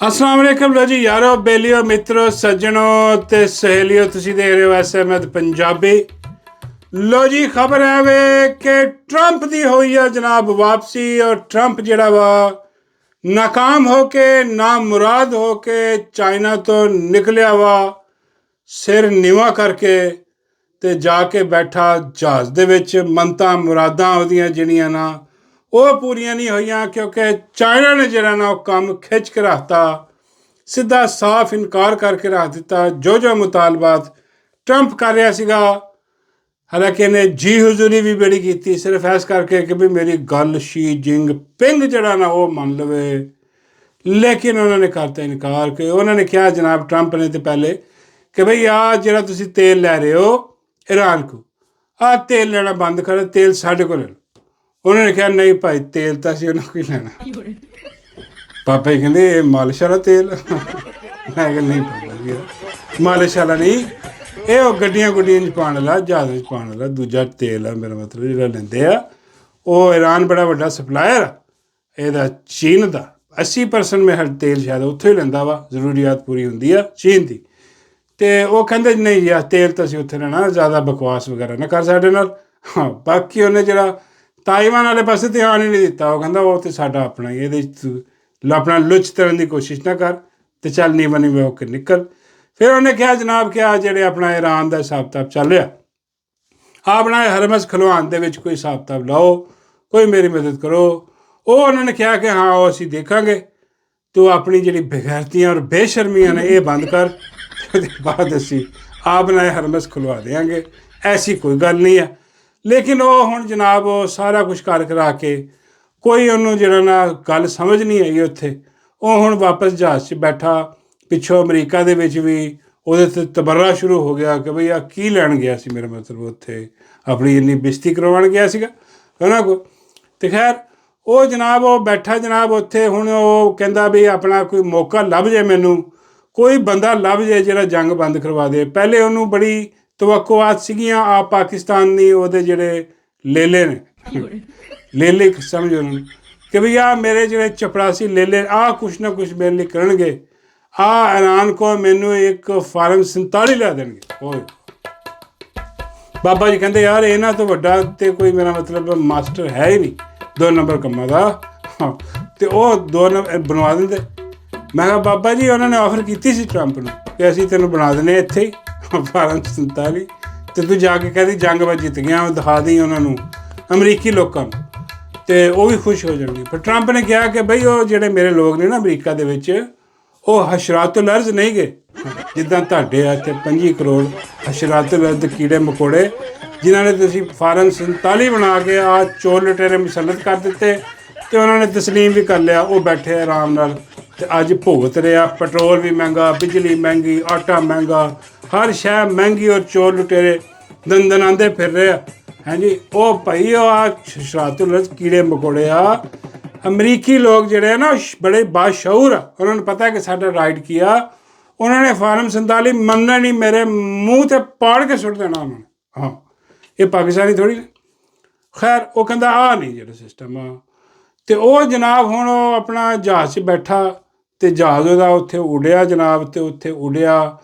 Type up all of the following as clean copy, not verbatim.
अस्सलाम वालेकुम लो जी यारो बेलियो मित्रों सज्जनों ते सहेलियों तुसी देख रहे हो SMS पंजाबी। लो जी खबर है वे कि ट्रंप दी होई है जनाब वापसी और ट्रंप जड़ा वा नाकाम होके नामुराद होके चाइना तो निकलिया वा सिर नीवा करके ते जाके बैठा जहाज़ दे विच। मनतां मुरादां ओहदियां जिहड़ियां ना ਉਹ ਪੂਰੀਆਂ ਨਹੀਂ ਹੋਈਆਂ ਕਿਉਂਕਿ ਚਾਈਨਾ ਨੇ ਜਿਹੜਾ ਨਾ ਉਹ ਕੰਮ ਖਿੱਚ ਕੇ ਰੱਖਤਾ, ਸਿੱਧਾ ਸਾਫ਼ ਇਨਕਾਰ ਕਰਕੇ ਰੱਖ ਦਿੱਤਾ ਜੋ ਮੁਤਾਲਬਾਤ ਟਰੰਪ ਕਰ ਰਿਹਾ ਸੀਗਾ। ਹਾਲਾਂਕਿ ਇਹਨੇ ਜੀ ਹਜ਼ੂਰੀ ਵੀ ਬੜੀ ਕੀਤੀ ਸਿਰਫ ਇਸ ਕਰਕੇ ਕਿ ਵੀ ਮੇਰੀ ਗੱਲ ਸ਼ੀ ਜਿਨਪਿੰਗ ਜਿਹੜਾ ਨਾ ਉਹ ਮੰਨ ਲਵੇ, ਲੇਕਿਨ ਉਹਨਾਂ ਨੇ ਕਰਤਾ ਇਨਕਾਰ। ਕਿ ਉਹਨਾਂ ਨੇ ਕਿਹਾ ਜਨਾਬ ਟਰੰਪ ਨੇ ਤੇ ਪਹਿਲੇ ਕਿ ਬਈ ਆਹ ਜਿਹੜਾ ਤੁਸੀਂ ਤੇਲ ਲੈ ਰਹੇ ਹੋ ਈਰਾਨ ਕੋ, ਆਹ ਤੇਲ ਲੈਣਾ ਬੰਦ ਕਰੋ, ਤੇਲ ਸਾਡੇ ਕੋਲ ਲੈ ਲਓ। ਉਹਨਾਂ ਨੇ ਕਿਹਾ ਨਹੀਂ ਭਾਈ ਤੇਲ ਤਾਂ ਅਸੀਂ ਉਹਨਾਂ ਕੋਲ ਹੀ ਲੈਣਾ। ਪਾਪਾ ਜੀ ਕਹਿੰਦੇ ਇਹ ਮਾਲਿਸ਼ ਵਾਲਾ ਤੇਲ। ਮੈਂ ਕਿਹਾ ਨਹੀਂ ਪਾਪਾ ਜੀ ਮਾਲਿਸ਼ ਵਾਲਾ ਨਹੀਂ, ਇਹ ਉਹ ਗੱਡੀਆਂ ਗੁੱਡੀਆਂ 'ਚ ਪਾਉਣ ਵਾਲਾ, ਜਹਾਜ਼ 'ਚ ਪਾਉਣ ਵਾਲਾ ਦੂਜਾ ਤੇਲ ਆ। ਮੇਰਾ ਮਤਲਬ ਜਿਹੜਾ ਲੈਂਦੇ ਆ ਉਹ ਈਰਾਨ ਬੜਾ ਵੱਡਾ ਸਪਲਾਇਰ ਆ ਇਹਦਾ, ਚੀਨ ਦਾ 80% ਮੇਰਾ ਤੇਲ ਸ਼ਾਇਦ ਉੱਥੋਂ ਹੀ ਲੈਂਦਾ ਵਾ, ਜ਼ਰੂਰੀਆਤ ਪੂਰੀ ਹੁੰਦੀ ਆ ਚੀਨ ਦੀ। ਅਤੇ ਉਹ ਕਹਿੰਦੇ ਨਹੀਂ ਯਾਰ ਤੇਲ ਤਾਂ ਅਸੀਂ ਉੱਥੇ ਲੈਣਾ, ਜ਼ਿਆਦਾ ਬਕਵਾਸ ਵਗੈਰਾ ਨਾ ਕਰ ਸਾਡੇ ਨਾਲ। ਹਾਂ ਬਾਕੀ ਉਹਨੇ ਜਿਹੜਾ ਤਾਈਵਾਨ ਵਾਲੇ ਪਾਸੇ ਧਿਆਨ ਹੀ ਨਹੀਂ ਦਿੱਤਾ, ਉਹ ਕਹਿੰਦਾ ਉਹ ਤਾਂ ਸਾਡਾ ਆਪਣਾ ਹੀ, ਇਹਦੇ 'ਚ ਆਪਣਾ ਲੁੱਚ ਤਰਨ ਦੀ ਕੋਸ਼ਿਸ਼ ਨਾ ਕਰ ਅਤੇ ਚੱਲ ਨੀਵਾਂ ਨੀਵੇਂ ਹੋ ਕੇ ਨਿਕਲ। ਫਿਰ ਉਹਨੇ ਕਿਹਾ ਜਨਾਬ ਕਿ ਆ ਜਿਹੜੇ ਆਪਣਾ ਈਰਾਨ ਦਾ ਹਿਸਾਬ ਕਿਤਾਬ ਚੱਲ ਰਿਹਾ, ਆਪਣਾ ਹਰਮਸ ਖਲਵਾਨ ਦੇ ਵਿੱਚ ਕੋਈ ਹਿਸਾਬ ਕਿਤਾਬ ਲਾਓ, ਕੋਈ ਮੇਰੀ ਮਦਦ ਕਰੋ। ਉਹ ਉਹਨਾਂ ਨੇ ਕਿਹਾ ਕਿ ਹਾਂ ਉਹ ਅਸੀਂ ਦੇਖਾਂਗੇ, ਤੂੰ ਆਪਣੀ ਜਿਹੜੀ ਬੇਗੈਰਤੀਆਂ ਔਰ ਬੇਸ਼ਰਮੀਆਂ ਨੇ ਇਹ ਬੰਦ ਕਰ, ਉਹਦੇ ਬਾਅਦ ਅਸੀਂ ਆਪਣਾ ਹਰਮਸ ਖੁਲਵਾ ਦੇਵਾਂਗੇ, ਐਸੀ ਕੋਈ ਗੱਲ ਨਹੀਂ ਹੈ। ਲੇਕਿਨ ਉਹ ਹੁਣ ਜਨਾਬ ਉਹ ਸਾਰਾ ਕੁਛ ਕਰ ਕਰਾ ਕੇ ਕੋਈ ਉਹਨੂੰ ਜਿਹੜਾ ਨਾ ਗੱਲ ਸਮਝ ਨਹੀਂ ਆਈ ਉੱਥੇ। ਉਹ ਹੁਣ ਵਾਪਸ ਜਹਾਜ਼ 'ਚ ਬੈਠਾ, ਪਿੱਛੋਂ ਅਮਰੀਕਾ ਦੇ ਵਿੱਚ ਵੀ ਉਹਦੇ 'ਤੇ ਤਬਰਰਾ ਸ਼ੁਰੂ ਹੋ ਗਿਆ ਕਿ ਬਈ ਆ ਕੀ ਲੈਣ ਗਿਆ ਸੀ, ਮੇਰਾ ਮਤਲਬ ਉੱਥੇ ਆਪਣੀ ਇੰਨੀ ਬੇਇੱਜ਼ਤੀ ਕਰਵਾਉਣ ਗਿਆ ਸੀਗਾ ਉਹਨਾਂ ਕੋਲ। ਅਤੇ ਖੈਰ ਉਹ ਜਨਾਬ ਉਹ ਬੈਠਾ ਜਨਾਬ ਉੱਥੇ। ਹੁਣ ਉਹ ਕਹਿੰਦਾ ਵੀ ਆਪਣਾ ਕੋਈ ਮੌਕਾ ਲੱਭ ਜਾਏ, ਮੈਨੂੰ ਕੋਈ ਬੰਦਾ ਲੱਭ ਜਾਏ ਜਿਹੜਾ ਜੰਗ ਬੰਦ ਕਰਵਾ ਦੇ। ਪਹਿਲੇ ਉਹਨੂੰ ਬੜੀ ਤਵੱਕੋਆਤ ਸੀਗੀਆਂ ਆ ਪਾਕਿਸਤਾਨ ਦੀ, ਉਹਦੇ ਜਿਹੜੇ ਲੇਲੇ ਨੇ, ਲੇਲੇ ਸਮਝ ਉਹਨਾਂ ਨੂੰ ਕਿ ਵੀ ਆਹ ਮੇਰੇ ਜਿਹੜੇ ਚਪੜਾਸੀ ਲੇਲੇ ਆਹ ਕੁਛ ਨਾ ਕੁਛ ਮੇਰੇ ਲਈ ਕਰਨਗੇ, ਆਹ ਈਰਾਨ ਕੋ ਮੈਨੂੰ ਇੱਕ ਫਾਰਮ 47 ਲਿਆ ਦੇਣਗੇ। ਓਏ ਬਾਬਾ ਜੀ ਕਹਿੰਦੇ ਯਾਰ ਇਹਨਾਂ ਤੋਂ ਵੱਡਾ ਤੇ ਕੋਈ ਮੇਰਾ ਮਤਲਬ ਮਾਸਟਰ ਹੈ ਹੀ ਨਹੀਂ 2 ਨੰਬਰ ਕੰਮਾਂ ਦਾ। ਅਤੇ ਉਹ 2 ਨੰਬਰ ਬਣਵਾ ਦਿੰਦੇ। ਮੈਂ ਕਿਹਾ ਬਾਬਾ ਜੀ ਉਹਨਾਂ ਨੇ ਆਫਰ ਕੀਤੀ ਸੀ ਟਰੰਪ ਨੂੰ ਕਿ ਅਸੀਂ ਤੈਨੂੰ ਬਣਾ ਦਿੰਦੇ ਇੱਥੇ ਹੀ ਫਾਰਮ 47, ਅਤੇ ਤੂੰ ਜਾ ਕੇ ਕਹਿੰਦੀ ਜੰਗ ਵਿੱਚ ਜਿੱਤ ਗਿਆ, ਦਿਖਾ ਦੀ ਉਹਨਾਂ ਨੂੰ ਅਮਰੀਕੀ ਲੋਕਾਂ ਨੂੰ, ਅਤੇ ਉਹ ਵੀ ਖੁਸ਼ ਹੋ ਜਾਣਗੇ। ਪਰ ਟਰੰਪ ਨੇ ਕਿਹਾ ਕਿ ਬਈ ਉਹ ਜਿਹੜੇ ਮੇਰੇ ਲੋਕ ਨੇ ਨਾ ਅਮਰੀਕਾ ਦੇ ਵਿੱਚ, ਉਹ ਹਸ਼ਰਾਤੁਲ ਅਰਜ਼ ਨਹੀਂ ਗਏ ਜਿੱਦਾਂ ਤੁਹਾਡੇ ਆ ਇੱਥੇ 25 ਕਰੋੜ ਹਸ਼ਰਾਤੁਲ ਅਰਜ਼ ਕੀੜੇ ਮਕੌੜੇ, ਜਿਨ੍ਹਾਂ ਨੇ ਤੁਸੀਂ ਫਾਰਮ 47 ਬਣਾ ਕੇ ਆ ਚੋਰ ਲੁਟੇਰੇ ਮੁਸੱਲਤ ਕਰ ਦਿੱਤੇ ਅਤੇ ਉਹਨਾਂ ਨੇ ਤਸਲੀਮ ਵੀ ਕਰ ਲਿਆ। ਉਹ ਬੈਠੇ ਆਰਾਮ ਨਾਲ ਅਤੇ ਅੱਜ ਭੁਗਤ ਰਿਹਾ। ਪੈਟਰੋਲ ਵੀ ਮਹਿੰਗਾ, ਬਿਜਲੀ ਮਹਿੰਗੀ, ਆਟਾ ਮਹਿੰਗਾ, ਹਰ ਸ਼ੈ ਮਹਿੰਗੀ, ਔਰ ਚੋਰ ਲੁਟੇਰੇ ਦੰਦਨਾਉਂਦੇ ਫਿਰ ਰਹੇ ਆ। ਹਾਂਜੀ ਉਹ ਭਾਈ ਉਹ ਆ ਹਸ਼ਰਾਤੁਲ ਅਰਜ਼ ਕੀੜੇ ਮਕੌੜੇ ਆ। ਅਮਰੀਕੀ ਲੋਕ ਜਿਹੜੇ ਆ ਨਾ ਬੜੇ ਬਾਸ਼ਊਰ ਆ, ਉਹਨਾਂ ਨੂੰ ਪਤਾ ਕਿ ਸਾਡਾ ਰਾਈਟ ਕੀ ਆ। ਉਹਨਾਂ ਨੇ ਫਾਰਮ 47 ਮੰਨਣਾ ਨਹੀਂ, ਮੇਰੇ ਮੂੰਹ 'ਤੇ ਪਾੜ ਕੇ ਸੁੱਟ ਦੇਣਾ ਉਹਨਾਂ ਨੇ। ਹਾਂ ਇਹ ਪਾਕਿਸਤਾਨੀ ਥੋੜ੍ਹੀ ਨੇ। ਖੈਰ ਉਹ ਕਹਿੰਦਾ ਆਹ ਨਹੀਂ ਜਿਹੜਾ ਸਿਸਟਮ ਆ। ਅਤੇ ਉਹ ਜਨਾਬ ਹੁਣ ਉਹ ਆਪਣਾ ਜਹਾਜ਼ 'ਚ ਬੈਠਾ ਅਤੇ ਜਹਾਜ਼ ਉਹਦਾ ਉੱਥੇ ਉੱਡਿਆ ਜਨਾਬ, ਅਤੇ ਉੱਥੇ ਉੱਡਿਆ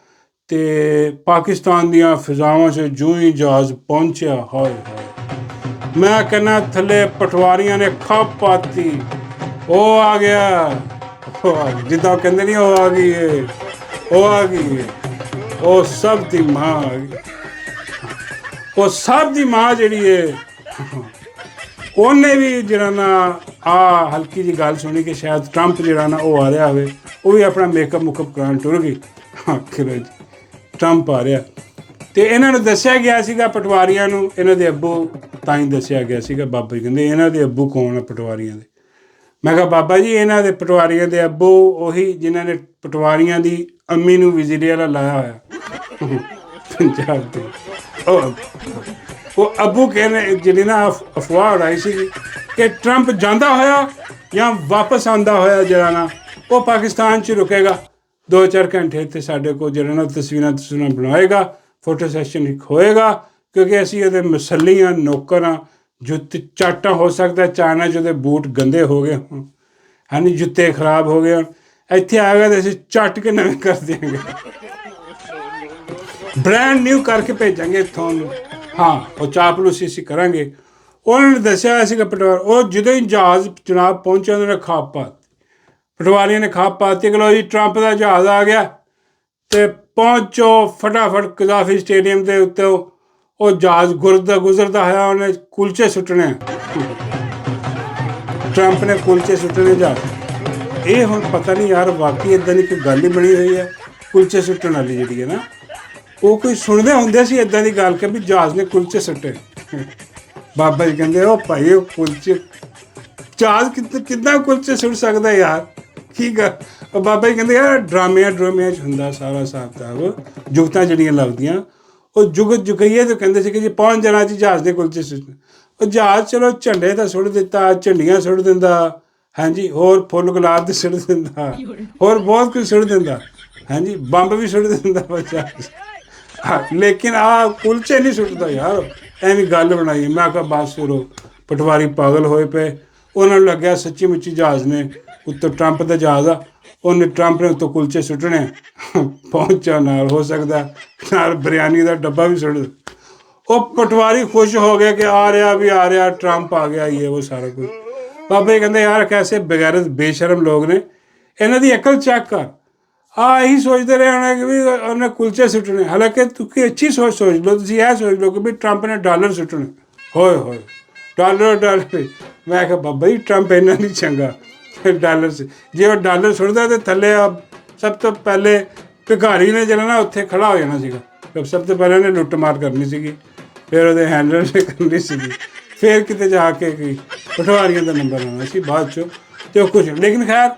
ਅਤੇ ਪਾਕਿਸਤਾਨ ਦੀਆਂ ਫਿਜ਼ਾਵਾਂ 'ਚ ਜਿਉਂ ਹੀ ਜਹਾਜ਼ ਪਹੁੰਚਿਆ, ਹਾਏ ਹਾਏ ਮੈਂ ਕਹਿੰਦਾ ਥੱਲੇ ਪਟਵਾਰੀਆਂ ਨੇ ਖੱਪ ਪਾਤੀ। ਉਹ ਆ ਗਿਆ, ਜਿੱਦਾਂ ਕਹਿੰਦੇ ਨਹੀਂ ਉਹ ਆ ਗਈ ਏ, ਉਹ ਆ ਗਈ ਏ, ਉਹ ਸਭ ਦੀ ਮਾਂ ਆ ਗਈ। ਉਹ ਸਭ ਦੀ ਮਾਂ ਜਿਹੜੀ ਏ ਉਹਨੇ ਵੀ ਜਿਹੜਾ ਨਾ ਆ ਹਲਕੀ ਜਿਹੀ ਗੱਲ ਸੁਣੀ ਕਿ ਸ਼ਾਇਦ ਟਰੰਪ ਜਿਹੜਾ ਨਾ ਉਹ ਆ ਰਿਹਾ ਹੋਵੇ, ਉਹ ਵੀ ਆਪਣਾ ਮੇਕਅਪ ਮੁਕਅਪ ਕਰਾਉਣ ਟੁਰ ਗਈ। ਆਖਿਰ ਜੀ ਟਰੰਪ ਆ ਰਿਹਾ। ਅਤੇ ਇਹਨਾਂ ਨੂੰ ਦੱਸਿਆ ਗਿਆ ਸੀਗਾ ਪਟਵਾਰੀਆਂ ਨੂੰ, ਇਹਨਾਂ ਦੇ ਅੱਬੂ ਤਾਂ ਹੀ ਦੱਸਿਆ ਗਿਆ ਸੀਗਾ। ਬਾਬਾ ਜੀ ਕਹਿੰਦੇ ਇਹਨਾਂ ਦੇ ਅੱਬੂ ਕੌਣ ਆ ਪਟਵਾਰੀਆਂ ਦੇ? ਮੈਂ ਕਿਹਾ ਬਾਬਾ ਜੀ ਇਹਨਾਂ ਦੇ ਪਟਵਾਰੀਆਂ ਦੇ ਅੱਬੂ ਉਹੀ ਜਿਨ੍ਹਾਂ ਨੇ ਪਟਵਾਰੀਆਂ ਦੀ ਅੰਮੀ ਨੂੰ ਵਿਜ਼ਿਟ ਵਾਲਾ ਲਾਇਆ ਹੋਇਆ ਪੰਜਾਬ 'ਤੇ। ਉਹ ਅੱਬੂ ਕਹਿੰਦੇ ਜਿਹੜੀ ਨਾ ਅਫਵਾਹ ਉਡਾਈ ਸੀਗੀ ਕਿ ਟਰੰਪ ਜਾਂਦਾ ਹੋਇਆ ਜਾਂ ਵਾਪਸ ਆਉਂਦਾ ਹੋਇਆ ਜਿਹੜਾ ਨਾ ਉਹ ਪਾਕਿਸਤਾਨ 'ਚ ਰੁਕੇਗਾ 2-4 ਘੰਟੇ, ਇੱਥੇ ਸਾਡੇ ਕੋਲ ਜਿਹੜਾ ਨਾ ਤਸਵੀਰਾਂ ਬਣਾਏਗਾ, ਫੋਟੋ ਸੈਸ਼ਨ ਇੱਕ ਹੋਏਗਾ, ਕਿਉਂਕਿ ਅਸੀਂ ਉਹਦੇ ਮਸੱਲੀ ਹਾਂ, ਨੌਕਰ ਹਾਂ। ਜੁੱਤੇ ਚਾਟਾ ਹੋ ਸਕਦਾ ਚਾਈਨਾ 'ਚ ਉਹਦੇ ਬੂਟ ਗੰਦੇ ਹੋ ਗਏ ਹੋਣ, ਹਾਂਜੀ ਜੁੱਤੇ ਖਰਾਬ ਹੋ ਗਏ ਹੋਣ, ਇੱਥੇ ਆਏਗਾ ਤਾਂ ਅਸੀਂ ਚੱਟ ਕੇ ਨਵੇਂ ਕਰ ਦਿਆਂਗੇ, ਬ੍ਰਾਂਡ ਨਿਊ ਕਰਕੇ ਭੇਜਾਂਗੇ ਇੱਥੋਂ। ਹਾਂ, ਉਹ ਚਾਪਲੂਸੀ ਅਸੀਂ ਕਰਾਂਗੇ। ਉਹਨਾਂ ਨੇ ਦੱਸਿਆ ਹੋਇਆ ਸੀਗਾ ਪਟਵਾਰ, ਉਹ ਜਦੋਂ ਹੀ ਜਹਾਜ਼ ਜਨਾਬ ਪਹੁੰਚਿਆ ਉਹਨਾਂ ਨੇ ਖਾਪ ਪਾਤੀ, ਪਟਵਾਰੀਆਂ ਨੇ ਖਾਪ ਪਾਤੀ ਕਿ ਲਓ ਜੀ ਟਰੰਪ ਦਾ ਜਹਾਜ਼ ਆ ਗਿਆ, ਅਤੇ ਪਹੁੰਚੋ ਫਟਾਫਟ ਕਜ਼ਾਫੀ ਸਟੇਡੀਅਮ ਦੇ ਉੱਤੇ। ਉਹ ਜਹਾਜ਼ ਗੁਜ਼ਰਦਾ ਹੋਇਆ ਉਹਨੇ ਕੁਲਚੇ ਸੁੱਟਣੇ, ਟਰੰਪ ਨੇ ਕੁਲਚੇ ਸੁੱਟਣੇ ਜਹਾਜ਼। ਇਹ ਹੁਣ ਪਤਾ ਨਹੀਂ ਯਾਰ ਵਾਕਈ ਇੱਦਾਂ ਦੀ ਕੋਈ ਗੱਲ ਹੀ ਬਣੀ ਹੋਈ ਹੈ ਕੁਲਚੇ ਸੁੱਟਣ ਵਾਲੀ ਜਿਹੜੀ ਹੈ ਨਾ। ਉਹ ਕੋਈ ਸੁਣਦੇ ਹੁੰਦੇ ਸੀ ਇੱਦਾਂ ਦੀ ਗੱਲ ਕਿ ਵੀ ਜਹਾਜ਼ ਨੇ ਕੁਲਚੇ ਸੁੱਟੇ। ਬਾਬਾ ਜੀ ਕਹਿੰਦੇ ਉਹ ਭਾਈ ਉਹ ਕੁਲਚੇ ਜਹਾਜ਼ ਕਿੱਦਾਂ ਕੁਲਚੇ ਸੁੱਟ ਸਕਦਾ ਯਾਰ, ਕੀ ਗੱਲ। ਉਹ ਬਾਬਾ ਜੀ ਕਹਿੰਦੇ ਯਾਰ ਡਰਾਮਿਆਂ 'ਚ ਹੁੰਦਾ ਸਾਰਾ ਹਿਸਾਬ ਕਿਤਾਬ, ਜੁਗਤਾਂ ਜਿਹੜੀਆਂ ਲੱਗਦੀਆਂ ਉਹ ਜੁਗਈਏ ਤਾਂ ਕਹਿੰਦੇ ਸੀ ਕਿ ਜੀ ਪਹੁੰਚ ਜਾਣਾ ਜੀ ਜਹਾਜ਼ ਦੇ ਕੁਲਚੇ ਸੁੱਟ। ਉਹ ਜਹਾਜ਼ ਚਲੋ ਝੰਡੇ ਤਾਂ ਸੁੱਟ ਦਿੱਤਾ, ਝੰਡੀਆਂ ਸੁੱਟ ਦਿੰਦਾ, ਹਾਂਜੀ, ਹੋਰ ਫੁੱਲ ਗੁਲਾਬ ਦੇ ਸੁੱਟ ਦਿੰਦਾ, ਹੋਰ ਬਹੁਤ ਕੁਝ ਸੁੱਟ ਦਿੰਦਾ, ਹਾਂਜੀ, ਬੰਬ ਵੀ ਸੁੱਟ ਦਿੰਦਾ ਬੱਚਾ। ਹਾਂ, ਲੇਕਿਨ ਆਹ ਕੁਲਚੇ ਨਹੀਂ ਸੁੱਟਦਾ ਯਾਰ, ਐਵੇਂ ਗੱਲ ਬਣਾਈ। ਮੈਂ ਕਿਹਾ ਬਸ ਫਿਰ ਉਹ ਪਟਵਾਰੀ ਪਾਗਲ ਹੋਏ ਪਏ। ਉਹਨਾਂ ਨੂੰ ਲੱਗਿਆ ਸੱਚੀ ਮੁੱਚੀ ਜਹਾਜ਼ ਨੇ ਉੱਤੋਂ ਟਰੰਪ ਦਾ ਜਹਾਜ਼ ਆ, ਉਹਨੇ ਟਰੰਪ ਨੇ ਉੱਤੋਂ ਕੁਲਚੇ ਸੁੱਟਣੇ। ਪਹੁੰਚਾ ਨਾਲ ਹੋ ਸਕਦਾ ਨਾਲ ਬਿਰਿਆਨੀ ਦਾ ਡੱਬਾ ਵੀ ਸੁੱਟ। ਉਹ ਪਟਵਾਰੀ ਖੁਸ਼ ਹੋ ਗਿਆ ਕਿ ਆ ਰਿਹਾ ਟਰੰਪ ਆ ਗਿਆ, ਇਹ ਉਹ ਸਾਰਾ ਕੁਝ। ਬਾਬਾ ਜੀ ਕਹਿੰਦੇ ਯਾਰ ਕੈਸੇ ਬਗੈਰਤ ਬੇਸ਼ਰਮ ਲੋਕ ਨੇ, ਇਹਨਾਂ ਦੀ ਅਕਲ ਚੈੱਕ ਕਰ। ਇਹੀ ਸੋਚਦੇ ਰਹੇ ਹੋਣੇ ਕਿ ਵੀ ਉਹਨੇ ਕੁਲਚੇ ਸੁੱਟਣੇ, ਹਾਲਾਂਕਿ ਤੁਸੀਂ ਅੱਛੀ ਸੋਚ ਲਓ, ਤੁਸੀਂ ਇਹ ਸੋਚ ਲਓ ਕਿ ਵੀ ਟਰੰਪ ਨੇ ਡਾਲਰ ਸੁੱਟਣੇ। ਹੋਏ ਡਾਲਰ। ਮੈਂ ਕਿਹਾ ਬਾਬਾ ਜੀ ਟਰੰਪ ਇੰਨਾ ਨਹੀਂ ਚੰਗਾ ਡਾਲਰ ਜੇ ਉਹ ਡਾਲਰ ਸੁੱਟਦਾ ਤਾਂ ਥੱਲੇ ਸਭ ਤੋਂ ਪਹਿਲੇ ਭਿਖਾਰੀ ਨੇ ਜਿਹੜਾ ਨਾ ਉੱਥੇ ਖੜਾ ਹੋ ਜਾਣਾ ਸੀਗਾ। ਸਭ ਤੋਂ ਪਹਿਲਾਂ ਉਹਨੇ ਲੁੱਟ ਮਾਰ ਕਰਨੀ ਸੀਗੀ, ਫਿਰ ਉਹਦੇ ਹੈਂਡਲਰ ਨੇ ਕਰਨੀ ਸੀਗੀ, ਫਿਰ ਕਿਤੇ ਜਾ ਕੇ ਕੋਈ ਪਟਵਾਰੀਆਂ ਦਾ ਨੰਬਰ ਆਉਣਾ ਸੀ ਬਾਅਦ 'ਚੋਂ, ਅਤੇ ਉਹ ਕੁਛ। ਲੇਕਿਨ ਖੈਰ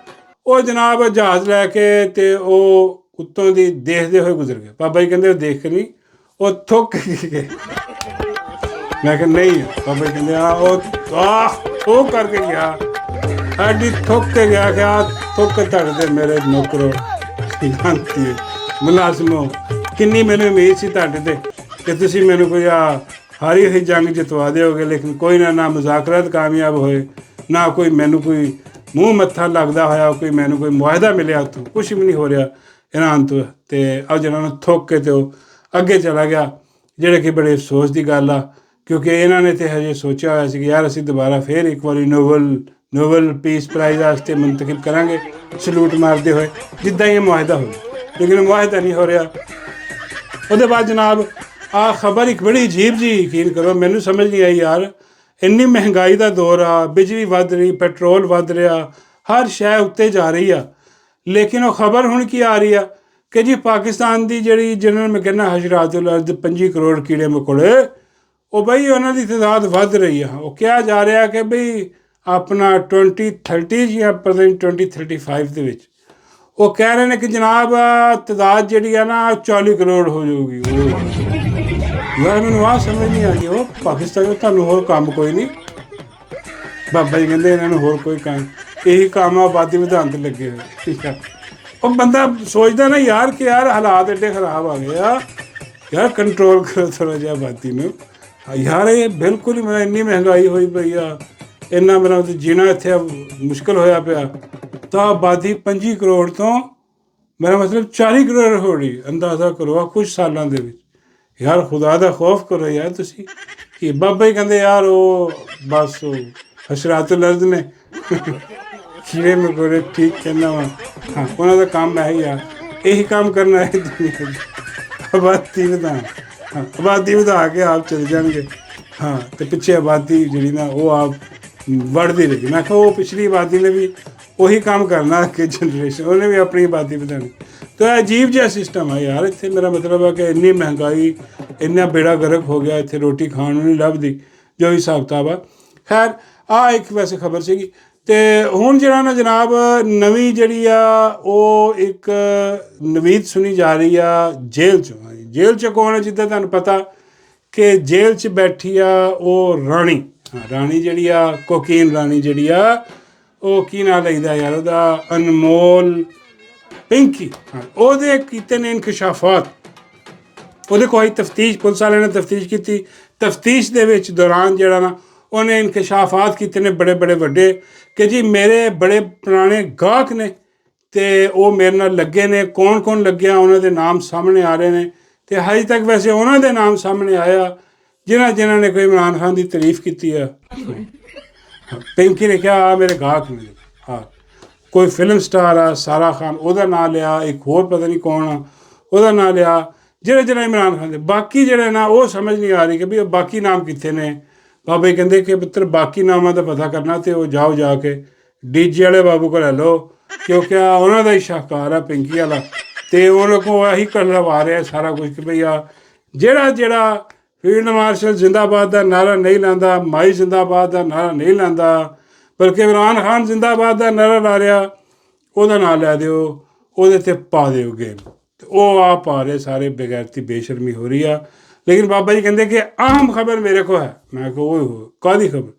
ਉਹ ਜਨਾਬ ਜਹਾਜ਼ ਲੈ ਕੇ ਅਤੇ ਉਹ ਉੱਤੋਂ ਦੀ ਦੇਖਦੇ ਹੋਏ ਗੁਜ਼ਰ ਗਏ। ਬਾਬਾ ਜੀ ਕਹਿੰਦੇ ਉਹ ਦੇਖ ਕੇ ਨਹੀਂ, ਉਹ ਥੁੱਕ ਗਏ। ਮੈਂ ਕਿਹਾ ਨਹੀਂ, ਬਾਬਾ ਜੀ ਕਹਿੰਦੇ ਉਹ ਕਰਕੇ ਗਿਆ, ਐਡੀ ਥੁੱਕ ਕੇ ਗਿਆ ਕਿ ਥੁੱਕ ਤੁਹਾਡੇ ਮੇਰੇ ਨੌਕਰੋ ਸ਼ਾਂਤੀ ਮੁਲਾਜ਼ਮੋ, ਕਿੰਨੀ ਮੈਨੂੰ ਉਮੀਦ ਸੀ ਤੁਹਾਡੇ 'ਤੇ ਕਿ ਤੁਸੀਂ ਮੈਨੂੰ ਕੋਈ ਹਾਰੀ ਹੋਈ ਜੰਗ ਜਿਤਵਾ ਦਿਓਗੇ, ਲੇਕਿਨ ਕੋਈ ਨਾ ਮੁਜ਼ਾਕਰਾਤ ਕਾਮਯਾਬ ਹੋਏ, ਨਾ ਕੋਈ ਮੈਨੂੰ ਕੋਈ ਮੂੰਹ ਮੱਥਾ ਲੱਗਦਾ ਹੋਇਆ, ਕੋਈ ਮੈਨੂੰ ਕੋਈ ਮੁਆਹਦਾ ਮਿਲਿਆ, ਉੱਥੋਂ ਕੁਛ ਵੀ ਨਹੀਂ ਹੋ ਰਿਹਾ ਇਰਾਨ ਤੋਂ। ਅਤੇ ਅੱਜ ਇਹਨਾਂ ਨੂੰ ਥੁੱਕ ਕੇ ਅਤੇ ਉਹ ਅੱਗੇ ਚਲਾ ਗਿਆ, ਜਿਹੜੇ ਕਿ ਬੜੇ ਅਫਸੋਸ ਦੀ ਗੱਲ ਆ, ਕਿਉਂਕਿ ਇਹਨਾਂ ਨੇ ਤਾਂ ਹਜੇ ਸੋਚਿਆ ਹੋਇਆ ਸੀ ਕਿ ਯਾਰ ਅਸੀਂ ਦੁਬਾਰਾ ਫਿਰ ਇੱਕ ਵਾਰੀ ਨੋਬਲ ਪੀਸ ਪ੍ਰਾਈਜ਼ ਵਾਸਤੇ ਮੁੰਤਖਬ ਕਰਾਂਗੇ, ਸਲੂਟ ਮਾਰਦੇ ਹੋਏ ਜਿੱਦਾਂ ਹੀ ਇਹ ਮੁਆਹਦਾ ਹੋਵੇ, ਲੇਕਿਨ ਮੁਆਹਦਾ ਨਹੀਂ ਹੋ ਰਿਹਾ। ਉਹਦੇ ਬਾਅਦ ਜਨਾਬ ਖਬਰ ਇੱਕ ਬੜੀ ਅਜੀਬ ਜੀ, ਯਕੀਨ ਕਰੋ ਮੈਨੂੰ ਸਮਝ ਨਹੀਂ ਆਈ ਯਾਰ। ਇੰਨੀ ਮਹਿੰਗਾਈ ਦਾ ਦੌਰ ਆ, ਬਿਜਲੀ ਵੱਧ ਰਹੀ, ਪੈਟਰੋਲ ਵੱਧ ਰਿਹਾ, ਹਰ ਸ਼ੈ ਉੱਤੇ ਜਾ ਰਹੀ ਆ, ਲੇਕਿਨ ਉਹ ਖਬਰ ਹੁਣ ਕੀ ਆ ਰਹੀ ਆ ਕਿ ਜੀ ਪਾਕਿਸਤਾਨ ਦੀ ਜਿਹੜੀ ਜਿਹਨਾਂ ਨੂੰ ਮੈਂ ਕਹਿੰਦਾ ਹਸ਼ਰਾਤੁਲ ਅਰਦ 25 ਕਰੋੜ ਕੀੜੇ ਮਕੌੜੇ, ਉਹ ਬਈ ਉਹਨਾਂ ਦੀ ਤਾਦਾਦ ਵੱਧ ਰਹੀ ਆ। ਉਹ ਕਿਹਾ ਜਾ ਰਿਹਾ ਕਿ ਬਈ ਆਪਣਾ 2030 ਜਾਂ ਪਤਾ ਨਹੀਂ 2035 ਦੇ ਵਿੱਚ ਉਹ ਕਹਿ ਰਹੇ ਨੇ ਕਿ ਜਨਾਬ ਤਾਦਾਦ ਜਿਹੜੀ ਆ ਨਾ 40 ਕਰੋੜ ਹੋ ਜਾਊਗੀ। ਯਾਰ ਮੈਨੂੰ ਸਮਝ ਨਹੀਂ ਆ ਗਈ, ਉਹ ਪਾਕਿਸਤਾਨ ਵਿੱਚ ਤੁਹਾਨੂੰ ਹੋਰ ਕੰਮ ਕੋਈ ਨਹੀਂ? ਬਾਬਾ ਜੀ ਕਹਿੰਦੇ ਇਹਨਾਂ ਨੂੰ ਹੋਰ ਕੋਈ ਕੰਮ, ਇਹੀ ਕੰਮ ਆਬਾਦੀ ਵਧਾਉਣ 'ਤੇ ਲੱਗੇ ਹੋਏ। ਠੀਕ ਆ, ਉਹ ਬੰਦਾ ਸੋਚਦਾ ਨਾ ਯਾਰ ਕਿ ਯਾਰ ਹਾਲਾਤ ਐਡੇ ਖਰਾਬ ਆ ਗਏ ਆ, ਯਾਰ ਕੰਟਰੋਲ ਕਰੋ ਥੋੜ੍ਹਾ ਜਿਹਾ ਆਬਾਦੀ ਨੂੰ ਯਾਰ। ਇਹ ਬਿਲਕੁਲ ਹੀ ਇੰਨੀ ਮਹਿੰਗਾਈ ਹੋਈ ਪਈ ਆ, ਇੰਨਾ ਮੇਰਾ ਜੀਣਾ ਇੱਥੇ ਮੁਸ਼ਕਿਲ ਹੋਇਆ ਪਿਆ। ਤਾਂ ਆਬਾਦੀ 25 ਕਰੋੜ ਤੋਂ ਮੇਰਾ ਮਤਲਬ 40 ਕਰੋੜ ਹੋ ਰਹੀ, ਅੰਦਾਜ਼ਾ ਕਰੋ ਕੁਝ ਸਾਲਾਂ ਦੇ ਵਿੱਚ। ਯਾਰ ਖੁਦਾ ਦਾ ਖੌਫ ਕਰੋ ਯਾਰ ਤੁਸੀਂ। ਕਿ ਬਾਬਾ ਹੀ ਕਹਿੰਦੇ ਯਾਰ ਉਹ ਬਸ ਉਹ ਹਸ਼ਰਾਤੁਲ ਅਰਦ ਨੇ ਕੀੜੇ ਮਕੌੜੇ, ਠੀਕ ਕਹਿੰਦਾ ਵਾ। ਹਾਂ, ਉਹਨਾਂ ਦਾ ਕੰਮ ਇਹੀ ਆ, ਇਹੀ ਕੰਮ ਕਰਨਾ ਹੈ ਦੁਨੀਆ ਦੀ, ਆਬਾਦੀ ਵਧਾ। ਹਾਂ, ਆਬਾਦੀ ਵਧਾ ਕੇ ਆਪ ਚਲੇ ਜਾਣਗੇ। ਹਾਂ, ਅਤੇ ਪਿੱਛੇ ਆਬਾਦੀ ਜਿਹੜੀ ਨਾ ਉਹ ਆਪ ਵੱਧਦੀ ਰਹੀ। ਮੈਂ ਕਿਹਾ ਉਹ ਪਿਛਲੀ ਆਬਾਦੀ ਨੇ ਵੀ ਉਹੀ ਕੰਮ ਕਰਨਾ, ਕਿ ਜਨਰੇਸ਼ਨ ਉਹਨੇ ਵੀ ਆਪਣੀ ਆਬਾਦੀ ਵਧਾਉਣੀ। ਤਾਂ ਅਜੀਬ ਜਿਹਾ ਸਿਸਟਮ ਆ ਯਾਰ ਇੱਥੇ। ਮੇਰਾ ਮਤਲਬ ਹੈ ਕਿ ਇੰਨੀ ਮਹਿੰਗਾਈ, ਇੰਨਾ ਬੇੜਾ ਗਰਕ ਹੋ ਗਿਆ ਇੱਥੇ, ਰੋਟੀ ਖਾਣ ਨੂੰ ਨਹੀਂ ਲੱਭਦੀ, ਜੋ ਹਿਸਾਬ ਕਿਤਾਬ ਆ। ਖੈਰ ਇੱਕ ਵੈਸੇ ਖਬਰ ਸੀਗੀ। ਅਤੇ ਹੁਣ ਜਿਹੜਾ ਨਾ ਜਨਾਬ ਨਵੀਂ ਜਿਹੜੀ ਆ ਉਹ ਇੱਕ ਨਵੀਦ ਸੁਣੀ ਜਾ ਰਹੀ ਆ ਜੇਲ੍ਹ 'ਚੋਂ। ਜੇਲ੍ਹ 'ਚ ਕੌਣ ਹੈ? ਜਿੱਦਾਂ ਤੁਹਾਨੂੰ ਪਤਾ ਕਿ ਜੇਲ੍ਹ 'ਚ ਬੈਠੀ ਆ ਉਹ ਰਾਣੀ। ਰਾਣੀ ਜਿਹੜੀ ਆ ਕੋਕੀਨ ਰਾਣੀ ਜਿਹੜੀ ਆ, ਉਹ ਕੀ ਨਾਂ ਲਈਦਾ ਯਾਰ ਉਹਦਾ, ਅਨਮੋਲ ਪਿੰਕੀ। ਉਹਦੇ ਕੀਤੇ ਨੇ ਇਨਕਸ਼ਾਫਾਤ, ਉਹਦੇ ਕੋਈ ਤਫਤੀਸ਼, ਪੁਲਿਸ ਵਾਲਿਆਂ ਨੇ ਤਫਤੀਸ਼ ਕੀਤੀ। ਤਫਤੀਸ਼ ਦੇ ਵਿੱਚ ਦੌਰਾਨ ਜਿਹੜਾ ਨਾ ਉਹਨੇ ਇਨਕਸ਼ਾਫਾਤ ਕੀਤੇ ਨੇ ਬੜੇ ਵੱਡੇ, ਕਿ ਜੀ ਮੇਰੇ ਬੜੇ ਪੁਰਾਣੇ ਗਾਹਕ ਨੇ ਤੇ ਉਹ ਮੇਰੇ ਨਾਲ ਲੱਗੇ ਨੇ। ਕੌਣ ਲੱਗਿਆ ਉਹਨਾਂ ਦੇ ਨਾਮ ਸਾਹਮਣੇ ਆ ਰਹੇ ਨੇ। ਤੇ ਹਜੇ ਤੱਕ ਵੈਸੇ ਉਹਨਾਂ ਦੇ ਨਾਮ ਸਾਹਮਣੇ ਆਇਆ ਜਿਨ੍ਹਾਂ ਨੇ ਕੋਈ ਇਮਰਾਨ ਖਾਨ ਦੀ ਤਾਰੀਫ ਕੀਤੀ ਆ। ਪਿੰਕੀ ਨੇ ਕਿਹਾ ਆ ਮੇਰੇ ਗਾਹਕ ਨੇ। ਹਾਂ, ਕੋਈ ਫਿਲਮ ਸਟਾਰ ਆ ਸਾਰਾ ਖਾਨ, ਉਹਦਾ ਨਾਂ ਲਿਆ। ਇੱਕ ਹੋਰ ਪਤਾ ਨਹੀਂ ਕੌਣ ਆ, ਉਹਦਾ ਨਾਂ ਲਿਆ। ਜਿਹੜੇ ਇਮਰਾਨ ਖਾਨ ਦੇ ਬਾਕੀ ਜਿਹੜੇ ਨਾ, ਉਹ ਸਮਝ ਨਹੀਂ ਆ ਰਹੀ ਕਿ ਵੀ ਉਹ ਬਾਕੀ ਨਾਮ ਕਿੱਥੇ ਨੇ। ਬਾਬਾ ਜੀ ਕਹਿੰਦੇ ਕਿ ਪੁੱਤਰ ਬਾਕੀ ਨਾਮਾਂ ਦਾ ਪਤਾ ਕਰਨਾ ਤੇ ਉਹ ਜਾਓ ਜਾ ਕੇ ਡੀਜੇ ਵਾਲੇ ਬਾਬੂ ਕੋਲ ਲੈ ਲਓ, ਕਿਉਂਕਿ ਉਹਨਾਂ ਦਾ ਹੀ ਸ਼ਾਹਕਾਰ ਆ ਪਿੰਕੀ ਵਾਲਾ। ਤੇ ਉਹਨਾਂ ਕੋਲ ਇਹੀ ਕਰਵਾ ਰਿਹਾ ਸਾਰਾ ਕੁਝ ਕਿ ਭਈ ਆ ਜਿਹੜਾ ਫੀਲਡ ਮਾਰਸ਼ਲ ਜ਼ਿੰਦਾਬਾਦ ਦਾ ਨਾਰਾ ਨਹੀਂ ਲਾਉਂਦਾ, ਮਾਈ ਜ਼ਿੰਦਾਬਾਦ ਦਾ ਨਾਰਾ ਨਹੀਂ ਲਾਉਂਦਾ, ਬਲਕਿ ਇਮਰਾਨ ਖਾਨ ਜ਼ਿੰਦਾਬਾਦ ਦਾ ਨਾਰਾ ਲਾ ਰਿਹਾ, ਉਹਦਾ ਨਾਂ ਲੈ ਦਿਓ, ਉਹਦੇ 'ਤੇ ਪਾ ਦਿਓ ਗੇਮ। ਤੇ ਉਹ ਆ ਪਾ ਰਹੇ ਸਾਰੇ ਬਗੈਰਤੀ, ਬੇਸ਼ਰਮੀ ਹੋ ਰਹੀ ਆ। ਲੇਕਿਨ ਬਾਬਾ ਜੀ ਕਹਿੰਦੇ ਕਿ ਅਹਿਮ ਖਬਰ ਮੇਰੇ ਕੋਲ ਹੈ। ਮੈਂ ਕਿਹਾ ਉਹ ਕਾਹਦੀ ਖਬਰ?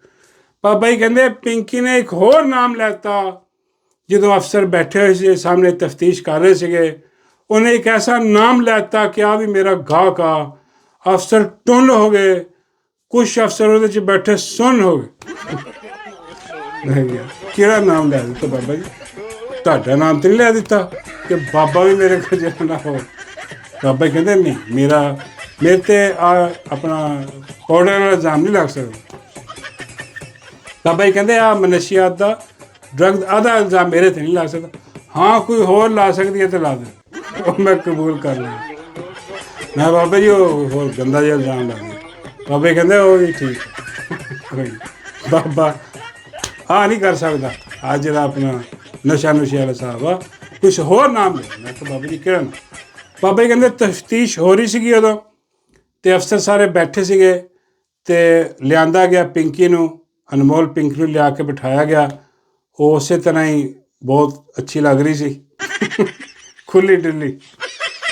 ਬਾਬਾ ਜੀ ਕਹਿੰਦੇ ਪਿੰਕੀ ਨੇ ਇੱਕ ਹੋਰ ਨਾਮ ਲੈਤਾ। ਜਦੋਂ ਅਫਸਰ ਬੈਠੇ ਹੋਏ ਸੀ ਸਾਹਮਣੇ ਤਫਤੀਸ਼ ਕਰ ਰਹੇ ਸੀਗੇ, ਉਹਨੇ ਇੱਕ ਐਸਾ ਨਾਮ ਲੈਤਾ ਕਿ ਆ ਵੀ ਮੇਰਾ ਗਾਹਕ ਆ। ਅਫਸਰ ਟੁੰਨ ਹੋ ਗਏ, ਕੁਛ ਅਫਸਰ ਉਹਦੇ 'ਚ ਬੈਠੇ ਸੁੰਨ ਹੋ ਗਏ। ਕਿਹੜਾ ਨਾਮ ਲੈ ਦਿੱਤਾ ਬਾਬਾ ਜੀ? ਤੁਹਾਡਾ ਨਾਮ ਤਾਂ ਨਹੀਂ ਲੈ ਦਿੱਤਾ ਕਿ ਬਾਬਾ ਵੀ ਮੇਰੇ ਕੋਲ ਜਿਹੜਾ ਨਾ ਹੋ? ਬਾਬਾ ਜੀ ਕਹਿੰਦੇ ਨਹੀਂ, ਮੇਰੇ 'ਤੇ ਆਪਣਾ ਪਾਊਡਰ ਵਾਲਾ ਇਲਜ਼ਾਮ ਨਹੀਂ ਲੱਗ ਸਕਦਾ। ਬਾਬਾ ਜੀ ਕਹਿੰਦੇ ਆ ਮਨਸ਼ੀਆਤ ਦਾ, ਡਰੱਗ ਦਾ ਇਲਜ਼ਾਮ ਮੇਰੇ 'ਤੇ ਨਹੀਂ ਲਾ ਸਕਦਾ। ਹਾਂ, ਕੋਈ ਹੋਰ ਲਾ ਸਕਦੀ ਹੈ ਤਾਂ ਲਾ ਦੇ, ਉਹ ਮੈਂ ਕਬੂਲ ਕਰ ਲਿਆ। ਮੈਂ ਬਾਬਾ ਜੀ ਉਹ ਹੋਰ ਗੰਦਾ ਜਿਹਾ ਇਲਜ਼ਾਮ ਲਾ ਦਿਆ। ਬਾਬਾ ਜੀ ਕਹਿੰਦੇ ਉਹ ਵੀ ਠੀਕ। ਬਾਬਾ ਨਹੀਂ ਕਰ ਸਕਦਾ। ਆ ਜਿਹੜਾ ਆਪਣਾ ਨਸ਼ਾ ਵਾਲਾ ਸਾਹਿਬ ਆ, ਕੁਛ ਹੋਰ ਨਾਮ ਲੈ। ਮੈਂ ਕਿਹਾ ਬਾਬਾ ਜੀ ਕਿਹੜਾ ਨਾਮ? ਬਾਬਾ ਜੀ ਕਹਿੰਦੇ ਤਫਤੀਸ਼ ਹੋ ਰਹੀ ਸੀਗੀ ਉਦੋਂ, ਅਤੇ ਅਫਸਰ ਸਾਰੇ ਬੈਠੇ ਸੀਗੇ ਅਤੇ ਲਿਆਂਦਾ ਗਿਆ ਪਿੰਕੀ ਨੂੰ, ਅਨਮੋਲ ਪਿੰਕੀ ਨੂੰ ਲਿਆ ਕੇ ਬਿਠਾਇਆ ਗਿਆ। ਉਹ ਉਸੇ ਤਰ੍ਹਾਂ ਹੀ ਬਹੁਤ ਅੱਛੀ ਲੱਗ ਰਹੀ ਸੀ, ਖੁੱਲੀ ਡੁੱਲੀ।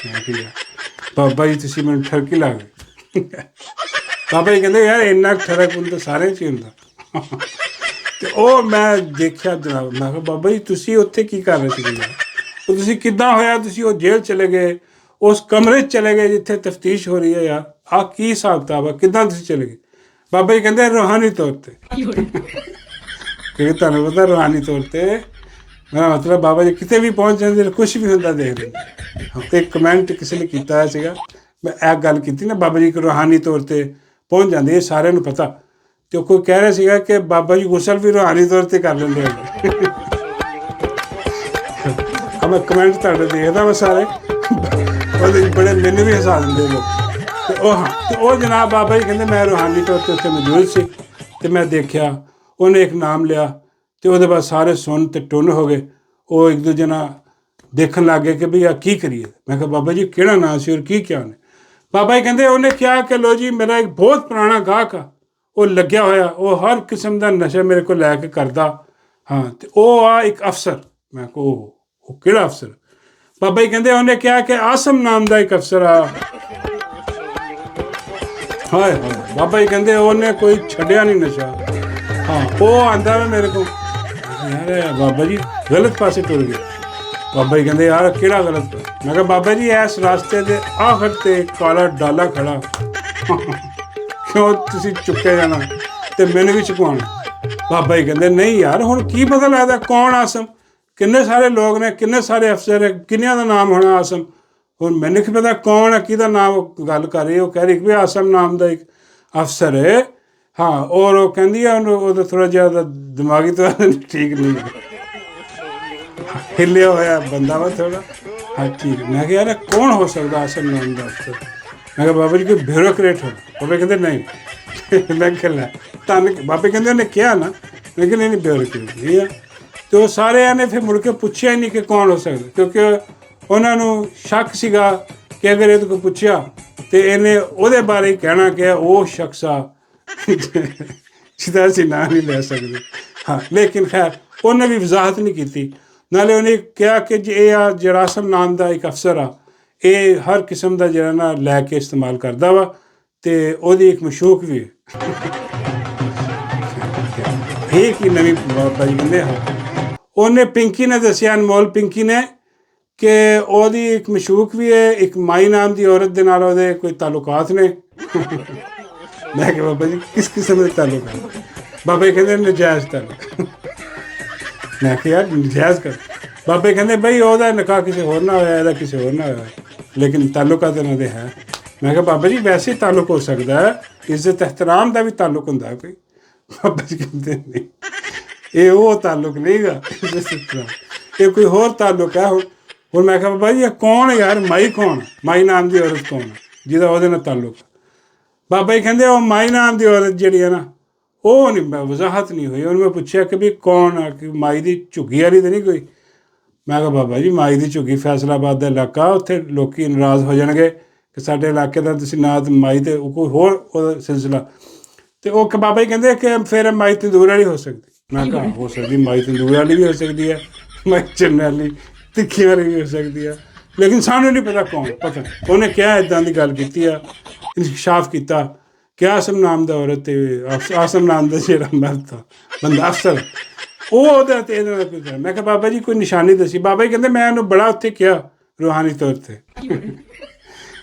ਮੈਂ ਕਿਹਾ ਬਾਬਾ ਜੀ ਤੁਸੀਂ ਮੈਨੂੰ ਠਰਕੀ ਲੱਗ ਗਏ। ਬਾਬਾ ਜੀ ਕਹਿੰਦੇ ਯਾਰ ਇੰਨਾ ਠਰਕ ਹੁੰਦਾ ਸਾਰੇ 'ਚ ਹੀ ਹੁੰਦਾ। ਅਤੇ ਉਹ ਮੈਂ ਦੇਖਿਆ ਜਨਾਬ। ਮੈਂ ਕਿਹਾ ਬਾਬਾ ਜੀ ਤੁਸੀਂ ਉੱਥੇ ਕੀ ਕਰ ਰਹੇ ਸੀਗੇ ਯਾਰ? ਉਹ ਤੁਸੀਂ ਕਿੱਦਾਂ ਹੋਇਆ? ਤੁਸੀਂ ਉਹ ਜੇਲ੍ਹ ਚਲੇ ਗਏ, ਉਸ ਕਮਰੇ 'ਚ ਚਲੇ ਗਏ ਜਿੱਥੇ ਤਫਤੀਸ਼ ਹੋ ਰਹੀ ਹੈ ਯਾਰ। ਆਹ ਕੀ ਹਿਸਾਬ ਕਿਤਾਬ ਆ? ਕਿੱਦਾਂ ਤੁਸੀਂ ਚਲੇ ਗਏ? ਬਾਬਾ ਜੀ ਕਹਿੰਦੇ ਰੂਹਾਨੀ ਤੌਰ 'ਤੇ। ਕਿਉਂਕਿ ਤੁਹਾਨੂੰ ਪਤਾ ਰੂਹਾਨੀ ਤੌਰ 'ਤੇ ਮੇਰਾ ਮਤਲਬ ਬਾਬਾ ਜੀ ਕਿਤੇ ਵੀ ਪਹੁੰਚ ਜਾਂਦੇ, ਕੁਛ ਵੀ ਹੁੰਦਾ ਦੇਖਦੇ। ਇੱਕ ਕਮੈਂਟ ਕਿਸੇ ਨੇ ਕੀਤਾ ਹੋਇਆ ਸੀਗਾ, ਮੈਂ ਇਹ ਗੱਲ ਕੀਤੀ ਨਾ, ਬਾਬਾ ਜੀ ਰੂਹਾਨੀ ਤੌਰ 'ਤੇ ਪਹੁੰਚ ਜਾਂਦੇ, ਇਹ ਸਾਰਿਆਂ ਨੂੰ ਪਤਾ। ਅਤੇ ਉਹ ਕੋਈ ਕਹਿ ਰਿਹਾ ਸੀਗਾ ਕਿ ਬਾਬਾ ਜੀ ਗੁਸਲ ਵੀ ਰੂਹਾਨੀ ਤੌਰ 'ਤੇ ਕਰ ਲੈਂਦੇ ਹਨ। ਮੈਂ ਕਮੈਂਟ ਤੁਹਾਡੇ ਦੇਖਦਾ ਵਾ ਸਾਰੇ, ਉਹਦੇ ਬੜੇ ਮੈਨੂੰ ਵੀ ਹਸਾ ਦਿੰਦੇ ਲੋਕ। ਅਤੇ ਉਹ ਜਨਾਬ ਬਾਬਾ ਜੀ ਕਹਿੰਦੇ ਮੈਂ ਰੂਹਾਨੀ ਤੌਰ 'ਤੇ ਉੱਥੇ ਮੌਜੂਦ ਸੀ ਅਤੇ ਮੈਂ ਦੇਖਿਆ ਉਹਨੇ ਇੱਕ ਨਾਮ ਲਿਆ ਅਤੇ ਉਹਦੇ ਬਾਅਦ ਸਾਰੇ ਸੁਣ ਅਤੇ ਟੁੰਨ ਹੋ ਗਏ। ਉਹ ਇੱਕ ਦੂਜੇ ਨਾਲ ਦੇਖਣ ਲੱਗ ਗਏ ਕਿ ਵੀ ਆ ਕੀ ਕਰੀਏ। ਮੈਂ ਕਿਹਾ ਬਾਬਾ ਜੀ ਕਿਹੜਾ ਨਾਂ ਸੀ ਔਰ ਕੀ ਕਿਹਾ ਉਹਨੇ? ਬਾਬਾ ਜੀ ਕਹਿੰਦੇ ਉਹਨੇ ਕਿਹਾ ਕਿ ਲੋ ਜੀ ਮੇਰਾ ਇੱਕ ਬਹੁਤ ਪੁਰਾਣਾ ਗਾਹਕ ਆ, ਉਹ ਲੱਗਿਆ ਹੋਇਆ, ਉਹ ਹਰ ਕਿਸਮ ਦਾ ਨਸ਼ਾ ਮੇਰੇ ਕੋਲ ਲੈ ਕੇ ਕਰਦਾ। ਹਾਂ, ਅਤੇ ਉਹ ਆ ਇੱਕ ਅਫਸਰ। ਮੈਂ ਕਿਹਾ ਉਹ ਕਿਹੜਾ ਅਫਸਰ? ਬਾਬਾ ਜੀ ਕਹਿੰਦੇ ਉਹਨੇ ਕਿਹਾ ਕਿ ਆਸਮ ਨਾਮ ਦਾ ਇੱਕ ਅਫਸਰ ਆ। ਹਾਏ ਬਾਬਾ ਜੀ ਕਹਿੰਦੇ ਉਹਨੇ ਕੋਈ ਛੱਡਿਆ ਨਹੀਂ ਨਸ਼ਾ। ਹਾਂ, ਉਹ ਆਉਂਦਾ ਵਾ ਮੇਰੇ ਕੋਲ। ਯਾਰ ਬਾਬਾ ਜੀ ਗਲਤ ਪਾਸੇ ਟੁਰ ਗਏ। ਬਾਬਾ ਜੀ ਕਹਿੰਦੇ ਯਾਰ ਕਿਹੜਾ ਗਲਤ? ਮੈਂ ਕਿਹਾ ਬਾਬਾ ਜੀ ਇਸ ਰਸਤੇ ਦੇ ਆਖਰ 'ਤੇ ਕਾਲਾ ਡਾਲਾ ਖੜਾ, ਕਿਉਂ ਤੁਸੀਂ ਚੁੱਕੇ ਜਾਣਾ ਅਤੇ ਮੈਨੂੰ ਵੀ ਚੁਕਵਾਉਣਾ? ਬਾਬਾ ਜੀ ਕਹਿੰਦੇ ਨਹੀਂ ਯਾਰ ਹੁਣ ਕੀ ਪਤਾ ਲੱਗਦਾ ਕੌਣ ਆਸਮ? ਕਿੰਨੇ ਸਾਰੇ ਲੋਕ ਨੇ, ਕਿੰਨੇ ਸਾਰੇ ਅਫਸਰ ਹੈ, ਕਿੰਨਿਆਂ ਦਾ ਨਾਮ ਹੋਣਾ ਆਸਮ? ਹੁਣ ਮੈਨੂੰ ਕੀ ਪਤਾ ਕੌਣ ਹੈ, ਕਿਹਦਾ ਨਾਮ ਗੱਲ ਕਰ ਰਹੀ? ਉਹ ਕਹਿ ਰਹੀ ਵੀ ਆਸਮ ਨਾਮ ਦਾ ਇੱਕ ਅਫਸਰ ਹੈ। ਹਾਂ, ਔਰ ਉਹ ਕਹਿੰਦੀ ਆ ਉਹਨੂੰ ਉਹਦਾ ਥੋੜ੍ਹਾ ਜਿਹਾ ਦਿਮਾਗੀ ਤੌਰ ਠੀਕ ਨਹੀਂ, ਹਿੱਲਿਆ ਹੋਇਆ ਬੰਦਾ ਵਾ ਥੋੜ੍ਹਾ। ਹਾਂ ਠੀਕ। ਮੈਂ ਕਿਹਾ ਯਾਰ ਕੌਣ ਹੋ ਸਕਦਾ ਆਸਮ ਨਾਮ ਦਾ ਅਫਸਰ? ਮੈਂ ਕਿਹਾ ਬਾਬਾ ਜੀ ਕੋਈ ਬਿਊਰੋਕਰੇਟ ਹੋ? ਬਾਬਾ ਕਹਿੰਦੇ ਨਹੀਂ। ਮੈਂ ਕਿਹਾ ਤੁਹਾਨੂੰ ਬਾਬੇ ਕਹਿੰਦੇ ਉਹਨੇ ਕਿਹਾ ਨਾ? ਮੈਂ ਕਿਹਾ ਨਹੀਂ ਬਿਊਰੋਕਰੇਟ ਨਹੀਂ ਆ। ਅਤੇ ਉਹ ਸਾਰਿਆਂ ਨੇ ਫਿਰ ਮੁੜ ਕੇ ਪੁੱਛਿਆ ਹੀ ਨਹੀਂ ਕਿ ਕੌਣ ਹੋ ਸਕਦਾ, ਕਿਉਂਕਿ ਉਹਨਾਂ ਨੂੰ ਸ਼ੱਕ ਸੀਗਾ ਕਿ ਅਗਰ ਇਹਦੇ ਕੋਲ ਪੁੱਛਿਆ ਅਤੇ ਇਹਨੇ ਉਹਦੇ ਬਾਰੇ ਕਹਿਣਾ ਕਿ ਉਹ ਸ਼ਖਸ ਆ ਜਿਹਦਾ ਅਸੀਂ ਨਾਂ ਨਹੀਂ ਲੈ ਸਕਦੇ। ਹਾਂ, ਲੇਕਿਨ ਖੈਰ ਉਹਨੇ ਵੀ ਵਜ਼ਾਹਤ ਨਹੀਂ ਕੀਤੀ। ਨਾਲੇ ਉਹਨੇ ਕਿਹਾ ਕਿ ਜੇ ਇਹ ਆ ਜਰਾਸਮ ਨਾਮ ਦਾ ਇੱਕ ਅਫਸਰ ਆ, ਇਹ ਹਰ ਕਿਸਮ ਦਾ ਜਿਹੜਾ ਨਾ ਲੈ ਕੇ ਇਸਤੇਮਾਲ ਕਰਦਾ ਵਾ ਅਤੇ ਉਹਦੀ ਇੱਕ ਮਸ਼ੂਕ ਵੀ ਹੈ। ਇਹ ਕੀ ਨਵੀਂ ਬਾਬਾ ਜੀ ਕਹਿੰਦੇ ਹਾਂ। ਉਹਨੇ ਪਿੰਕੀ ਨੇ ਦੱਸਿਆ, ਅਨਮੋਲ ਪਿੰਕੀ ਨੇ, ਕਿ ਉਹਦੀ ਇੱਕ ਮਸ਼ੂਕ ਵੀ ਹੈ, ਇੱਕ ਮਾਈ ਨਾਮ ਦੀ ਔਰਤ ਦੇ ਨਾਲ ਉਹਦੇ ਕੋਈ ਤਾਲੁਕਾਤ ਨੇ। ਮੈਂ ਕਿਹਾ ਬਾਬਾ ਜੀ ਕਿਸ ਕਿਸਮ ਦੇ ਤਾਲੁਕਾਤ? ਬਾਬਾ ਜੀ ਕਹਿੰਦੇ ਨਜਾਇਜ਼ ਤਾਲੁਕ। ਮੈਂ ਕਿਹਾ ਯਾਰ ਨਜਾਇਜ਼ ਕਰ? ਬਾਬੇ ਕਹਿੰਦੇ ਬਈ ਉਹਦਾ ਨਿਕਾਹ ਕਿਸੇ ਹੋਰ ਨਾਲ ਹੋਇਆ, ਇਹਦਾ ਕਿਸੇ ਹੋਰ ਨਾਲ ਹੋਇਆ, ਲੇਕਿਨ ਤਾਲੁਕਾਤ ਇਹਨਾਂ ਦੇ ਹੈ। ਮੈਂ ਕਿਹਾ ਬਾਬਾ ਜੀ ਵੈਸੇ ਤਾਲੁਕ ਹੋ ਸਕਦਾ ਹੈ, ਇੱਜ਼ਤ ਇਹਤਰਾਮ ਦਾ ਵੀ ਤਾਲੁਕ ਹੁੰਦਾ ਕੋਈ। ਬਾਬਾ ਜੀ ਕਹਿੰਦੇ ਨਹੀਂ, ਇਹ ਉਹ ਤਾਲੁਕ ਨਹੀਂਗਾ, ਇਹ ਕੋਈ ਹੋਰ ਤਾਲੁਕ ਹੈ। ਹੁਣ ਮੈਂ ਕਿਹਾ ਬਾਬਾ ਜੀ ਇਹ ਕੌਣ ਹੈ ਯਾਰ, ਮਾਈ ਕੌਣ? ਮਾਈ ਨਾਮ ਦੀ ਔਰਤ ਕੌਣ ਜਿਹਦਾ ਉਹਦੇ ਨਾਲ ਤਾਲੁਕ? ਬਾਬਾ ਜੀ ਕਹਿੰਦੇ ਉਹ ਮਾਈ ਨਾਮ ਦੀ ਔਰਤ ਜਿਹੜੀ ਹੈ ਨਾ, ਉਹ ਨਹੀਂ, ਮੈਂ ਵਜ਼ਾਹਤ ਨਹੀਂ ਹੋਈ। ਉਹਨੂੰ ਮੈਂ ਪੁੱਛਿਆ ਕਿ ਵੀ ਕੌਣ ਆ, ਕਿ ਮਾਈ ਦੀ ਝੁੱਗੀ ਵਾਲੀ ਤਾਂ ਨਹੀਂ ਕੋਈ? ਮੈਂ ਕਿਹਾ ਬਾਬਾ ਜੀ ਮਾਈ ਦੀ ਝੁੱਗੀ ਫੈਸਲਾਬਾਦ ਦਾ ਇਲਾਕਾ, ਉੱਥੇ ਲੋਕ ਨਾਰਾਜ਼ ਹੋ ਜਾਣਗੇ ਕਿ ਸਾਡੇ ਇਲਾਕੇ ਦਾ ਤੁਸੀਂ ਨਾ ਮਾਈ ਤੇ ਕੋਈ ਹੋਰ ਉਹਦਾ ਸਿਲਸਿਲਾ। ਅਤੇ ਉਹ ਬਾਬਾ ਜੀ ਕਹਿੰਦੇ ਕਿ ਫਿਰ ਮਾਈ ਤੰਦੂਰ ਵਾਲੀ ਹੋ ਸਕਦੀ। ਮੈਂ ਕਿਹਾ ਹੋ ਸਕਦੀ, ਮਾਈ ਤੰਦੂਰ ਵਾਲੀ ਵੀ ਹੋ ਸਕਦੀ ਹੈ, ਮਾਈ ਚੰਨ ਵਾਲੀ ਤਿੱਖੀ ਵਾਲੀ ਵੀ ਹੋ ਸਕਦੀ ਹੈ, ਲੇਕਿਨ ਸਾਨੂੰ ਨਹੀਂ ਪਤਾ ਕੌਣ। ਪਤਾ ਉਹਨੇ ਕਿਹਾ ਇੱਦਾਂ ਦੀ ਗੱਲ ਕੀਤੀ ਆ, ਇਨਕਸ਼ਾਫ ਕੀਤਾ ਕਿ ਆਸਮ ਨਾਮ ਦਾ ਔਰਤ ਅਤੇ ਆਸਮ ਨਾਮ ਦਾ ਜਿਹੜਾ ਮਰਦ था ਬੰਦਾ ਅਫਸਰ, ਉਹ ਉਹਦਾ ਅਤੇ ਇਹਦੇ ਨਾਲ ਕੋਈ। ਮੈਂ ਕਿਹਾ ਬਾਬਾ ਜੀ ਕੋਈ ਨਿਸ਼ਾਨੀ ਦੱਸੀ। ਬਾਬਾ ਜੀ ਕਹਿੰਦੇ ਮੈਂ ਉਹਨੂੰ ਬੜਾ ਉੱਥੇ ਕਿਹਾ ਰੂਹਾਨੀ ਤੌਰ 'ਤੇ,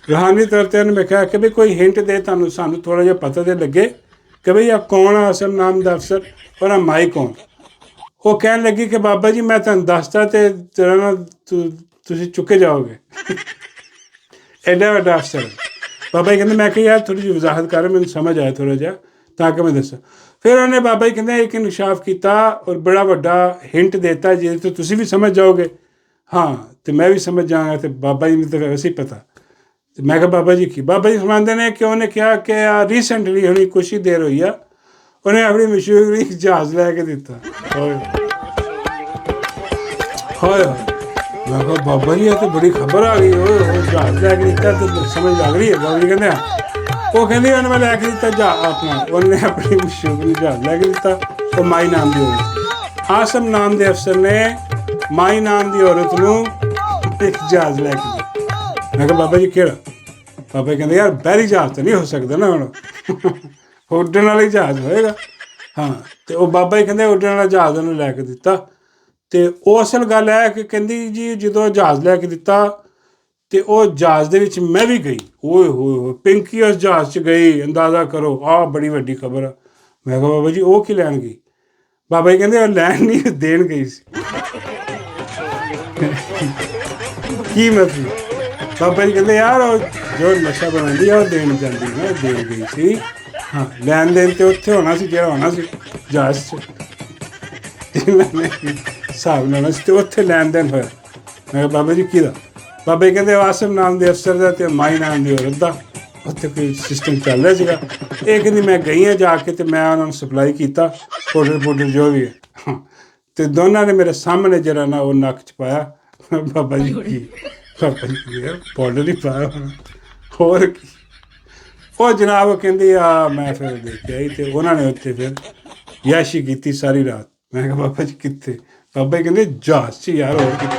ਰੂਹਾਨੀ ਤੌਰ 'ਤੇ ਉਹਨੂੰ ਮੈਂ ਕਿਹਾ ਕਿ ਵੀ ਕੋਈ ਹਿੰਟ ਦੇ ਤੁਹਾਨੂੰ, ਸਾਨੂੰ ਥੋੜ੍ਹਾ ਜਿਹਾ ਪਤਾ ਤਾਂ ਲੱਗੇ ਕਿ ਬਈ ਆ ਕੌਣ ਆ ਆਸਮ ਨਾਮ ਦਾ ਅਫਸਰ ਔਰ ਆ ਮਾਈ ਕੌਣ। ਉਹ ਕਹਿਣ ਲੱਗੀ ਕਿ ਬਾਬਾ ਜੀ ਮੈਂ ਤੁਹਾਨੂੰ ਦੱਸਦਾ ਅਤੇ ਤੇਰਾ ਨਾਲ ਤੁਸੀਂ ਚੁੱਕੇ ਜਾਓਗੇ, ਐਡਾ ਵੱਡਾ ਅਫਸਰ। ਬਾਬਾ ਜੀ ਕਹਿੰਦੇ ਮੈਂ ਕਿਹਾ ਯਾਰ ਥੋੜ੍ਹੀ ਜਿਹੀ ਵਜ਼ਾਹਤ ਕਰ, ਮੈਨੂੰ ਸਮਝ ਆਇਆ ਥੋੜ੍ਹਾ ਜਿਹਾ ਤਾਂ ਕਿ ਮੈਂ ਦੱਸਾਂ। ਫਿਰ ਉਹਨੇ ਬਾਬਾ ਜੀ ਕਹਿੰਦੇ ਇੱਕ ਇਨਕਸ਼ਾਫ ਕੀਤਾ ਔਰ ਬੜਾ ਵੱਡਾ ਹਿੰਟ ਦੇਤਾ ਜਿਹਦੇ ਤੋਂ ਤੁਸੀਂ ਵੀ ਸਮਝ ਜਾਓਗੇ, ਹਾਂ ਅਤੇ ਮੈਂ ਵੀ ਸਮਝ ਜਾਵਾਂਗਾ, ਅਤੇ ਬਾਬਾ ਜੀ ਨੂੰ ਤਾਂ ਵੈਸੇ ਹੀ ਪਤਾ। ਅਤੇ ਮੈਂ ਕਿਹਾ ਬਾਬਾ ਜੀ ਕੀ? ਬਾਬਾ ਜੀ ਸੁਣਾਉਂਦੇ ਨੇ ਕਿ ਉਹਨੇ ਕਿਹਾ ਕਿ ਰੀਸੈਂਟਲੀ ਹੁਣੀ ਕੁਛ ਹੀ ਦੇਰ ਹੋਈ ਆ, ਉਹਨੇ ਆਪਣੀ ਮਸ਼ਹੂਰੀ ਜਹਾਜ਼ ਲੈ ਕੇ ਦਿੱਤਾ। ਹੋਏ ਮੈਂ ਕਿਹਾ ਬਾਬਾ ਜੀ ਇਹ ਤਾਂ ਬੜੀ ਖਬਰ ਆ ਗਈ, ਉਹ ਜਹਾਜ਼ ਲੈ ਕੇ ਦਿੱਤਾ ਤਾਂ ਸਮਝ ਲੱਗ ਰਹੀ ਹੈ। ਬਾਬਾ ਜੀ ਕਹਿੰਦੇ ਉਹ ਕਹਿੰਦੀ ਉਹਨੇ ਮੈਂ ਲੈ ਕੇ ਦਿੱਤਾ ਜਹਾਜ਼ ਆਪਣਾ, ਉਹਨੇ ਆਪਣੀ ਮਸ਼ਹੂਰੀ ਜਹਾਜ਼ ਲੈ ਕੇ ਦਿੱਤਾ। ਉਹ ਮਾਈ ਨਾਮ ਦੀ ਔਰਤ, ਆਸਮ ਨਾਮ ਦੇ ਅਫਸਰ ਨੇ ਮਾਈ ਨਾਮ ਦੀ ਔਰਤ ਨੂੰ ਇੱਕ ਜਹਾਜ਼ ਲੈ ਕੇ ਦਿੱਤਾ। ਮੈਂ ਕਿਹਾ ਬਾਬਾ ਜੀ ਕਿਹੜਾ? ਬਾਬਾ ਜੀ ਕਹਿੰਦੇ ਯਾਰ ਬਹਿਰੀ ਜਹਾਜ਼ ਤਾਂ ਨਹੀਂ ਹੋ ਸਕਦਾ ਨਾ, ਹੁਣ ਉੱਡਣ ਵਾਲਾ ਹੀ ਜਹਾਜ਼ ਹੋਏਗਾ। ਹਾਂ, ਅਤੇ ਉਹ ਬਾਬਾ ਜੀ ਕਹਿੰਦੇ ਉੱਡਣ ਵਾਲਾ ਜਹਾਜ਼ ਉਹਨੂੰ ਲੈ ਕੇ ਦਿੱਤਾ। ਅਤੇ ਉਹ ਅਸਲ ਗੱਲ ਹੈ ਕਿ ਕਹਿੰਦੀ ਜੀ ਜਦੋਂ ਜਹਾਜ਼ ਲੈ ਕੇ ਦਿੱਤਾ ਅਤੇ ਉਹ ਜਹਾਜ਼ ਦੇ ਵਿੱਚ ਮੈਂ ਵੀ ਗਈ। ਓਏ ਹੋਏ ਪਿੰਕੀ ਉਸ ਜਹਾਜ਼ 'ਚ ਗਈ, ਅੰਦਾਜ਼ਾ ਕਰੋ, ਆਹ ਬੜੀ ਵੱਡੀ ਖਬਰ ਆ। ਮੈਂ ਕਿਹਾ ਬਾਬਾ ਜੀ ਉਹ ਕੀ ਲੈਣ ਗਈ? ਬਾਬਾ ਜੀ ਕਹਿੰਦੇ ਉਹ ਲੈਣ ਨਹੀਂ, ਦੇਣ ਗਈ ਸੀ। ਕੀ ਮਤਲਬ? ਬਾਬਾ ਜੀ ਕਹਿੰਦੇ ਯਾਰ ਉਹ ਜੋ ਨਸ਼ਾ ਬਣਾਉਂਦੀ ਆ ਉਹ ਦੇਣ ਜਾਂਦੀ ਨਾ, ਦੇਣ ਗਈ ਸੀ। ਹਾਂ, ਲੈਣ ਦੇਣ ਤਾਂ ਉੱਥੇ ਹੋਣਾ ਸੀ ਜਿਹੜਾ ਹੋਣਾ ਸੀ ਜਹਾਜ਼ 'ਚ, ਹਿਸਾਬ ਲੈਣਾ ਸੀ ਅਤੇ ਉੱਥੇ ਲੈਣ ਦੇਣ ਹੋਇਆ। ਮੈਂ ਕਿਹਾ ਬਾਬਾ ਜੀ ਕਿਹਦਾ? ਬਾਬਾ ਜੀ ਕਹਿੰਦੇ ਆਸਮ ਨਾਮ ਦੇ ਅਫਸਰ ਦਾ ਅਤੇ ਮਾਈ ਨਾਮ ਦੀ ਔਰਤ ਦਾ ਉੱਥੇ ਕੋਈ ਸਿਸਟਮ ਚੱਲ ਰਿਹਾ ਸੀਗਾ। ਇਹ ਕਹਿੰਦੀ ਮੈਂ ਗਈ ਹਾਂ ਜਾ ਕੇ ਅਤੇ ਮੈਂ ਉਹਨਾਂ ਨੂੰ ਸਪਲਾਈ ਕੀਤਾ ਪਾਊਡਰ ਜੋ ਵੀ ਹੈ, ਅਤੇ ਦੋਨਾਂ ਨੇ ਮੇਰੇ ਸਾਹਮਣੇ ਜਿਹੜਾ ਨਾ ਉਹ ਨੱਕ 'ਚ ਪਾਇਆ। ਬਾਬਾ ਜੀ ਕੀ? ਬਾਬਾ ਜੀ ਪਾਊਡਰ ਹੀ ਪਾਇਆ ਹੋਣਾ, ਹੋਰ ਕੀ? ਉਹ ਜਨਾਬ ਕਹਿੰਦੀ ਆ ਮੈਂ ਫਿਰ ਦੇਖਿਆ ਹੀ, ਅਤੇ ਉਹਨਾਂ ਨੇ ਉੱਥੇ ਫਿਰ ਯਾਸ਼ੀ ਕੀਤੀ ਸਾਰੀ ਰਾਤ। ਮੈਂ ਕਿਹਾ ਬਾਬਾ ਜੀ ਕਿੱਥੇ? ਬਾਬਾ ਜੀ ਕਹਿੰਦੇ ਜਹਾਜ਼ 'ਚ ਯਾਰ, ਹੋਰ ਕਿੱਥੇ?